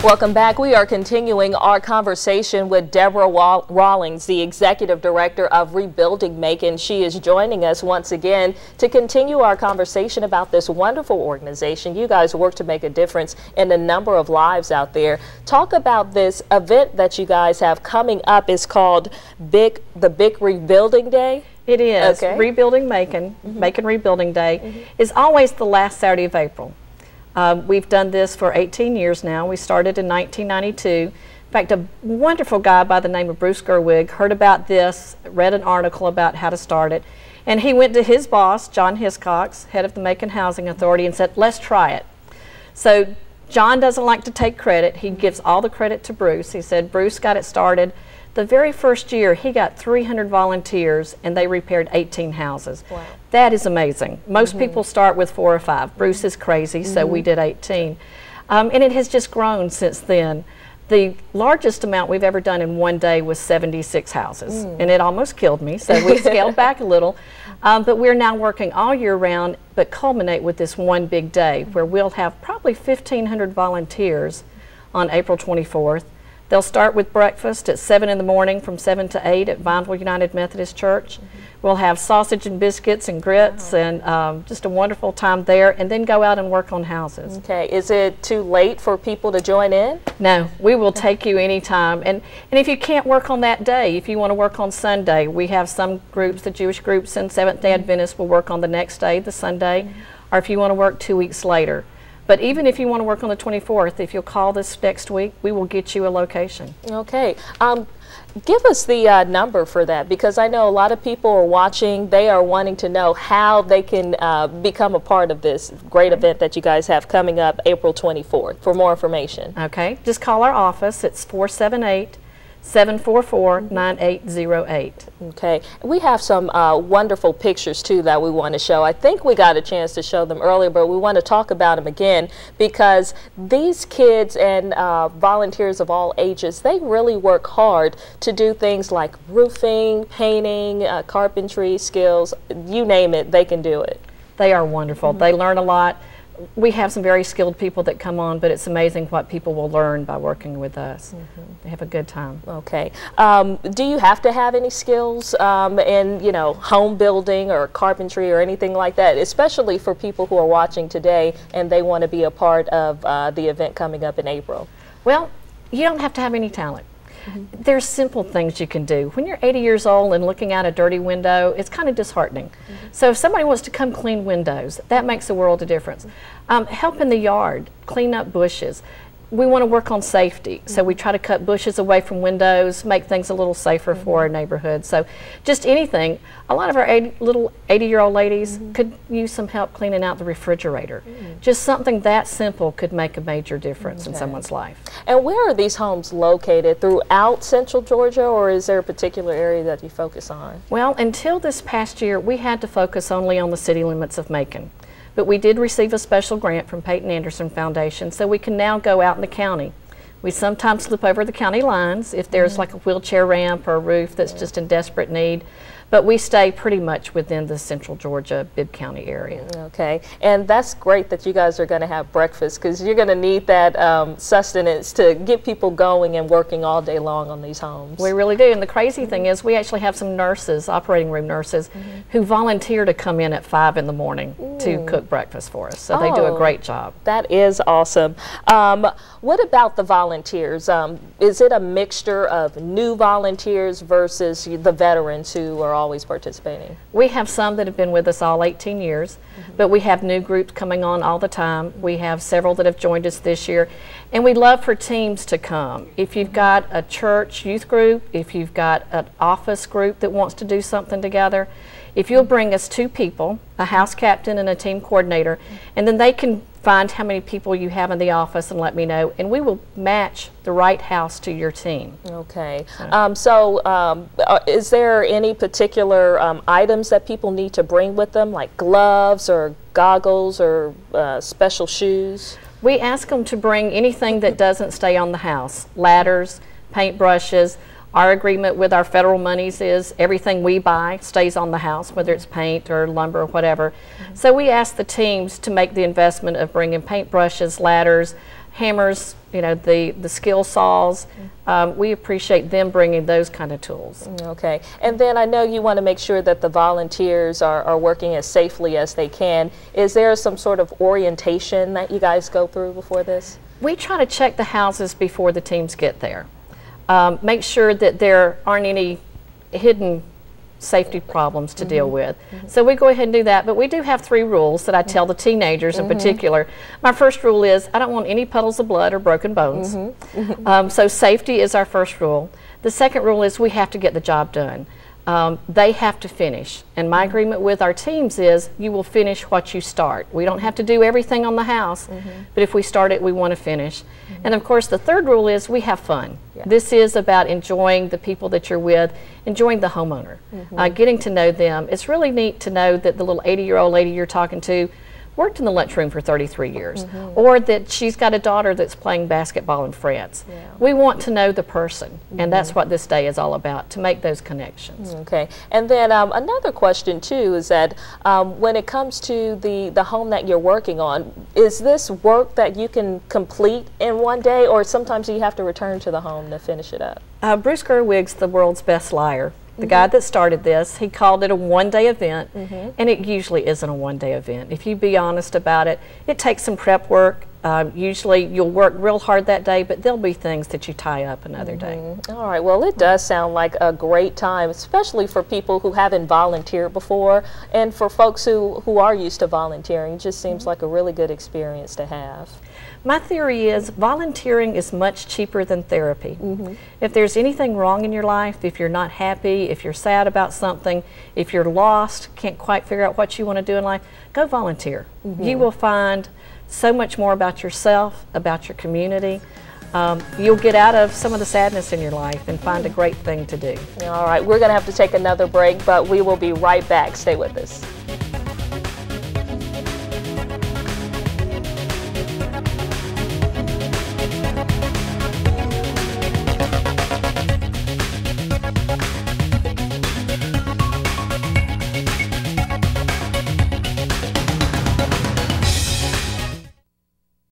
Welcome back. We are continuing our conversation with Debra Rollins, the Executive Director of Rebuilding Macon. She is joining us once again to continue our conversation about this wonderful organization. You guys work to make a difference in a number of lives out there. Talk about this event that you guys have coming up. It's called the Big Rebuilding Day. It is. Okay. Rebuilding Macon, Macon Rebuilding Day, is always the last Saturday of April. We've done this for 18 years now. We started in 1992. In fact, a wonderful guy by the name of Bruce Gerwig heard about this, read an article about how to start it, and he went to his boss, John Hiscox, head of the Macon Housing Authority, and said, let's try it. So John doesn't like to take credit. He gives all the credit to Bruce. He said Bruce got it started. The very first year, he got 300 volunteers, and they repaired 18 houses. Wow. That is amazing. Most people start with 4 or 5. Bruce is crazy, so we did 18. And it has just grown since then. The largest amount we've ever done in one day was 76 houses, and it almost killed me, so we scaled back a little. But we're now working all year round, but culminate with this one big day where we'll have probably 1,500 volunteers on April 24th. They'll start with breakfast at 7 in the morning from 7 to 8 at Vineville United Methodist Church. We'll have sausage and biscuits and grits and just a wonderful time there, and then go out and work on houses. Okay. Is it too late for people to join in? No, we will take you anytime. And if you can't work on that day, if you want to work on Sunday, we have some groups, the Jewish groups and Seventh-day Adventists will work on the next day, the Sunday, or if you want to work 2 weeks later. But even if you want to work on the 24th, if you'll call this next week, we will get you a location. Okay. Give us the number for that, because I know a lot of people are watching. They are wanting to know how they can become a part of this great event that you guys have coming up April 24th. For more information. Okay. Just call our office. It's 478-744-9808. Okay. We have some wonderful pictures too that we want to show. I think we got a chance to show them earlier, but we want to talk about them again because these kids and volunteers of all ages, they really work hard to do things like roofing, painting, carpentry skills, you name it, they can do it. They are wonderful. They learn a lot. We have some very skilled people that come on, but it's amazing what people will learn by working with us. They have a good time. Okay. Do you have to have any skills in, you know, home building or carpentry or anything like that, especially for people who are watching today and they want to be a part of the event coming up in April? Well, you don't have to have any talent. There's simple things you can do. When you're 80 years old and looking out a dirty window, it's kind of disheartening. So if somebody wants to come clean windows, that makes a world of difference. Help in the yard, clean up bushes. We want to work on safety, so we try to cut bushes away from windows, make things a little safer for our neighborhood. So just anything. A lot of our little 80-year-old ladies could use some help cleaning out the refrigerator. Just something that simple could make a major difference in someone's life. And where are these homes located? Throughout Central Georgia, or is there a particular area that you focus on? Well, until this past year, we had to focus only on the city limits of Macon. But we did receive a special grant from Peyton Anderson Foundation, so we can now go out in the county. We sometimes slip over the county lines if there's like a wheelchair ramp or a roof that's just in desperate need. But we stay pretty much within the Central Georgia, Bibb County area. Okay, and that's great that you guys are going to have breakfast, because you're going to need that sustenance to get people going and working all day long on these homes. We really do, and the crazy thing is we actually have some nurses, operating room nurses, who volunteer to come in at 5 in the morning to cook breakfast for us, so they do a great job. That is awesome. What about the volunteers? Is it a mixture of new volunteers versus the veterans who are always participating? We have some that have been with us all 18 years, but we have new groups coming on all the time. We have several that have joined us this year, and we'd love for teams to come. If you've got a church youth group, if you've got an office group that wants to do something together, if you'll bring us 2 people, a house captain and a team coordinator, and then they can find how many people you have in the office and let me know, and we will match the right house to your team. Okay. Is there any particular items that people need to bring with them, like gloves or goggles or special shoes? We ask them to bring anything that doesn't stay on the house, ladders, paint brushes. Our agreement with our federal monies is everything we buy stays on the house, whether it's paint or lumber or whatever. So we ask the teams to make the investment of bringing paint brushes, ladders, hammers, you know, the skill saws. We appreciate them bringing those kind of tools. Okay, and then I know you want to make sure that the volunteers are working as safely as they can. Is there some sort of orientation that you guys go through before this? We try to check the houses before the teams get there. Make sure that there aren't any hidden safety problems to deal with. So we go ahead and do that, but we do have 3 rules that I tell the teenagers in particular. My first rule is I don't want any puddles of blood or broken bones. So safety is our first rule. The second rule is we have to get the job done. They have to finish, and my agreement with our teams is you will finish what you start. We don't have to do everything on the house, but if we start it, we want to finish. And of course the third rule is we have fun. This is about enjoying the people that you're with, enjoying the homeowner, getting to know them. It's really neat to know that the little 80-year-old lady you're talking to worked in the lunchroom for 33 years, or that she's got a daughter that's playing basketball in France. We want to know the person, and that's what this day is all about, to make those connections. Okay, and then another question too is that when it comes to the home that you're working on, is this work that you can complete in one day, or sometimes you have to return to the home to finish it up? Bruce Gerwig's the world's best liar. The guy that started this, he called it a one-day event, and it usually isn't a one-day event. If you be honest about it, it takes some prep work. Usually you'll work real hard that day, but there'll be things that you tie up another day. All right, well, it does sound like a great time, especially for people who haven't volunteered before, and for folks who are used to volunteering. It just seems like a really good experience to have. My theory is volunteering is much cheaper than therapy. If there's anything wrong in your life, if you're not happy, if you're sad about something, if you're lost, can't quite figure out what you want to do in life, go volunteer. You will find so much more about yourself, about your community. You'll get out of some of the sadness in your life and find a great thing to do. All right, we're going to have to take another break, but we will be right back. Stay with us.